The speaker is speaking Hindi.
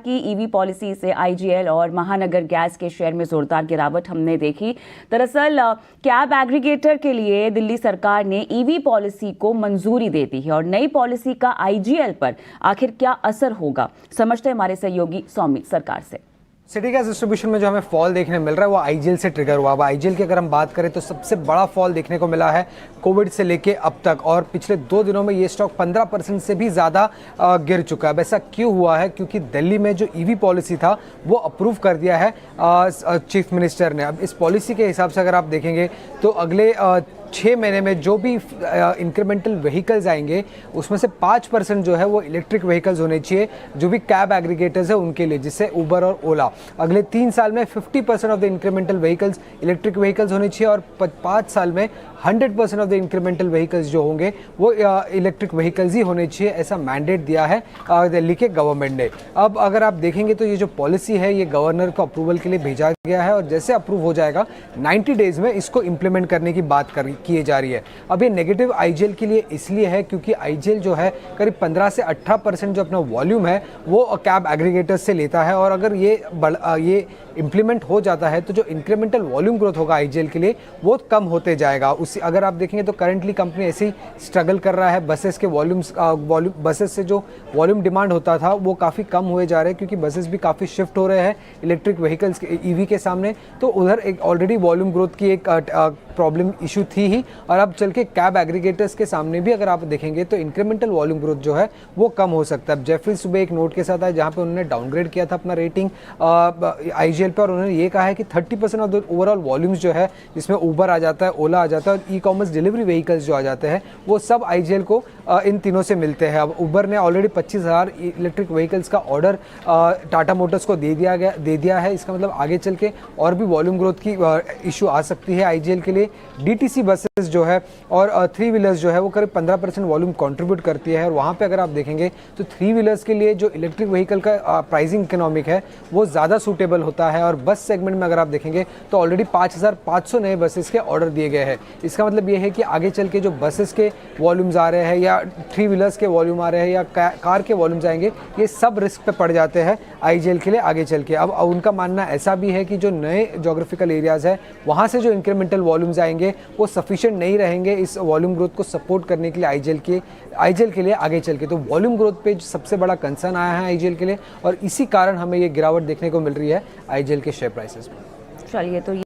की ईवी पॉलिसी से आईजीएल और महानगर गैस के शेयर में जोरदार गिरावट हमने देखी। दरअसल कैब एग्रीगेटर के लिए दिल्ली सरकार ने ईवी पॉलिसी को मंजूरी दे दी है और नई पॉलिसी का आईजीएल पर आखिर क्या असर होगा, समझते हमारे सहयोगी सौमित सरकार से। सिटी गैस डिस्ट्रीब्यूशन में जो हमें फॉल देखने मिल रहा है वो आईजीएल से ट्रिगर हुआ। अब आईजीएल की अगर हम बात करें तो सबसे बड़ा फॉल देखने को मिला है कोविड से लेके अब तक, और पिछले 2 दिनों में ये स्टॉक 15% से भी ज़्यादा गिर चुका है। ऐसा क्यों हुआ है? क्योंकि दिल्ली में जो ईवी पॉलिसी था वो अप्रूव कर दिया है चीफ मिनिस्टर ने। अब इस पॉलिसी के हिसाब से अगर आप देखेंगे तो अगले 6 महीने में जो भी इंक्रीमेंटल व्हीकल्स आएंगे उसमें से 5% जो है वो इलेक्ट्रिक व्हीकल्स होने चाहिए, जो भी कैब एग्रीगेटर्स है उनके लिए, जिससे उबर और ओला। अगले 3 साल में 50% of the incremental vehicles electric vehicles होने चाहिए और 5 साल में 100% ऑफ द इंक्रीमेंटल व्हीकल्स जो होंगे वो इलेक्ट्रिक व्हीकल्स ही होने चाहिए। ऐसा मैंडेट दिया है दिल्ली के गवर्नमेंट ने। अब अगर आप देखेंगे तो ये जो पॉलिसी है ये गवर्नर को अप्रूवल के लिए भेजा गया है और जैसे अप्रूव हो जाएगा 90 डेज में इसको इम्प्लीमेंट करने की बात किए जा रही है। अब ये नेगेटिव आईजीएल के लिए इसलिए है क्योंकि आईजीएल जो है करीब 15 से 18% जो अपना वॉल्यूम है वो कैब एग्रीगेटर्स से लेता है, और अगर ये इम्प्लीमेंट हो जाता है तो जो इंक्रीमेंटल वॉल्यूम ग्रोथ होगा आईजीएल के लिए वो कम होते जाएगा। उसी अगर आप देखेंगे तो करंटली कंपनी ऐसे ही स्ट्रगल कर रहा है। बसेस के बसेस से जो वॉल्यूम डिमांड होता था वो काफ़ी कम हुए जा रहे हैं क्योंकि बसेस भी काफ़ी शिफ्ट हो रहे हैं इलेक्ट्रिक व्हीकल्स के ईवी के सामने। तो उधर एक ऑलरेडी वॉल्यूम ग्रोथ की एक प्रॉब्लम इशू थी ही, और अब चल के कैब एग्रीगेटर्स के सामने भी अगर आप देखेंगे तो इंक्रीमेंटल वॉल्यूम ग्रोथ जो है वो कम हो सकता है। अब जेफरी सुबह एक नोट के साथ आए जहाँ पे उन्होंने डाउनग्रेड किया था अपना रेटिंग आईजीएल पे, और उन्होंने ये कहा है कि 30% ऑफ द ओवरऑल वॉल्यूम्स जो है जिसमें उबर आ जाता है, ओला आ जाता है और ई कॉमर्स डिलीवरी व्हीकल्स जो आ जाते हैं वो सब आईजीएल को इन तीनों से मिलते हैं। अब उबर ने ऑलरेडी 25,000 इलेक्ट्रिक व्हीकल्स का ऑर्डर टाटा मोटर्स को दे दिया है। इसका मतलब आगे चल के और भी वॉल्यूम ग्रोथ की इशू आ सकती है आईजीएल के लिए। डीटीसी बसेस जो है और 3 व्हीलर्स जो है वो करीब 15% वॉल्यूम कंट्रीब्यूट करती है, और वहाँ पे अगर आप देखेंगे तो 3 व्हीलर्स के लिए जो इलेक्ट्रिक व्हीकल का प्राइसिंग इकोनॉमिक है वो ज़्यादा सूटेबल होता है। और बस सेगमेंट में अगर आप देखेंगे तो ऑलरेडी 5,500 नए बसेस के ऑर्डर दिए गए हैं। इसका मतलब ये है कि आगे चल के जो बसेस के वॉल्यूम्स आ रहे हैं या 3 व्हीलर्स के वॉल्यूम आ रहे हैं या कार के वॉल्यूम्स आएंगे, ये सब रिस्क पे पड़ जाते हैं आईजीएल के लिए आगे चल के। अब उनका मानना ऐसा भी है कि जो नए जोग्राफिकल एरियाज़ है वहाँ से जो इंक्रीमेंटल वॉल्यूम्स आएंगे वो सफिशिएंट नहीं रहेंगे इस वॉल्यूम ग्रोथ को सपोर्ट करने के लिए आईजीएल के लिए आगे चल के। तो वॉल्यूम ग्रोथ पे सबसे बड़ा कंसर्न आया है आईजीएल के लिए, और इसी कारण हमें ये गिरावट देखने को मिल रही है आईजीएल के शेयर प्राइसेस में। चलिए, तो